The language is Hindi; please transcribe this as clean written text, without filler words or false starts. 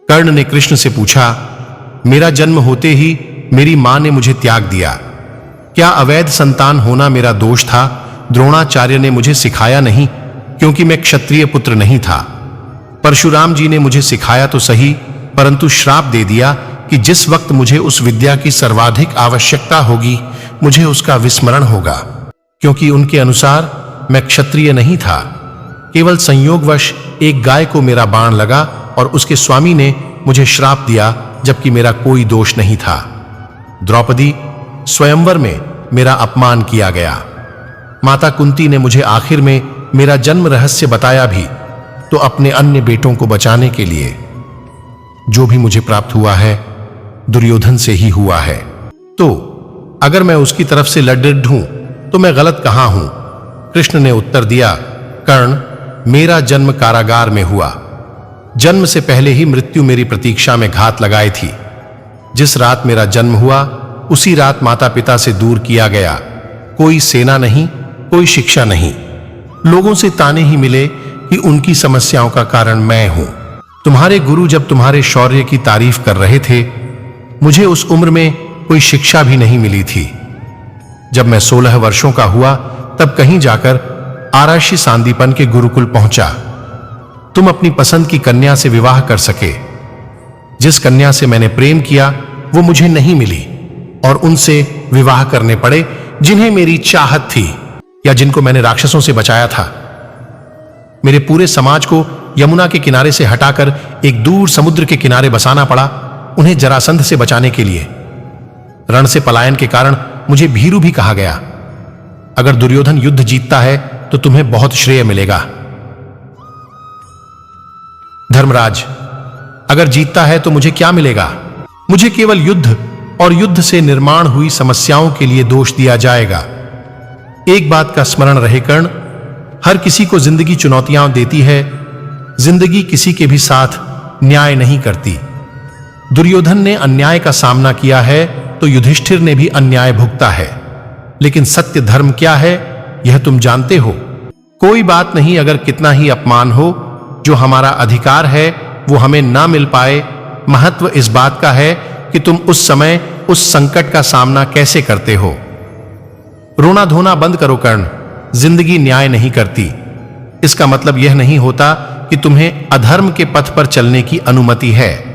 कर्ण ने कृष्ण से पूछा, मेरा जन्म होते ही मेरी मां ने मुझे त्याग दिया। क्या अवैध संतान होना मेरा दोष था? द्रोणाचार्य ने मुझे सिखाया नहीं, क्योंकि मैं क्षत्रिय पुत्र नहीं था। परशुराम जी ने मुझे सिखाया तो सही, परंतु श्राप दे दिया कि जिस वक्त मुझे उस विद्या की सर्वाधिक आवश्यकता होगी, मुझे उसका विस्मरण होगा, क्योंकि उनके अनुसार मैं क्षत्रिय नहीं था। केवल संयोगवश एक गाय को मेरा बाण लगा और उसके स्वामी ने मुझे श्राप दिया, जबकि मेरा कोई दोष नहीं था। द्रौपदी, स्वयंवर में मेरा अपमान किया गया। माता कुंती ने मुझे आखिर में मेरा जन्म रहस्य बताया भी, तो अपने अन्य बेटों को बचाने के लिए। जो भी मुझे प्राप्त हुआ है दुर्योधन से ही हुआ है, तो अगर मैं उसकी तरफ से लड्ढ हूं तो मैं गलत कहां हूं? कृष्ण ने उत्तर दिया, कर्ण, मेरा जन्म कारागार में हुआ। जन्म से पहले ही मृत्यु मेरी प्रतीक्षा में घात लगाई थी। जिस रात मेरा जन्म हुआ उसी रात माता पिता से दूर किया गया। कोई सेना नहीं, कोई शिक्षा नहीं। लोगों से ताने ही मिले कि उनकी समस्याओं का कारण मैं हूं। तुम्हारे गुरु जब तुम्हारे शौर्य की तारीफ कर रहे थे, मुझे उस उम्र में कोई शिक्षा भी नहीं मिली थी। जब मैं 16 वर्षों का हुआ तब कहीं जाकर आराशी सांदीपन के गुरुकुल पहुंचा। तुम अपनी पसंद की कन्या से विवाह कर सके। जिस कन्या से मैंने प्रेम किया वो मुझे नहीं मिली और उनसे विवाह करने पड़े जिन्हें मेरी चाहत थी या जिनको मैंने राक्षसों से बचाया था। मेरे पूरे समाज को यमुना के किनारे से हटाकर एक दूर समुद्र के किनारे बसाना पड़ा, उन्हें जरासंध से बचाने के लिए। रण से पलायन के कारण मुझे भीरू भी कहा गया। अगर दुर्योधन युद्ध जीतता है तो तुम्हें बहुत श्रेय मिलेगा। धर्मराज, अगर जीतता है तो मुझे क्या मिलेगा? मुझे केवल युद्ध और युद्ध से निर्माण हुई समस्याओं के लिए दोष दिया जाएगा। एक बात का स्मरण रहे कर्ण, हर किसी को जिंदगी चुनौतियां देती है। जिंदगी किसी के भी साथ न्याय नहीं करती। दुर्योधन ने अन्याय का सामना किया है तो युधिष्ठिर ने भी अन्याय भुगता है। लेकिन सत्य धर्म क्या है यह तुम जानते हो। कोई बात नहीं, अगर कितना ही अपमान हो, जो हमारा अधिकार है वो हमें ना मिल पाए। महत्व इस बात का है कि तुम उस समय उस संकट का सामना कैसे करते हो। रोना धोना बंद करो कर्ण, जिंदगी न्याय नहीं करती। इसका मतलब यह नहीं होता कि तुम्हें अधर्म के पथ पर चलने की अनुमति है।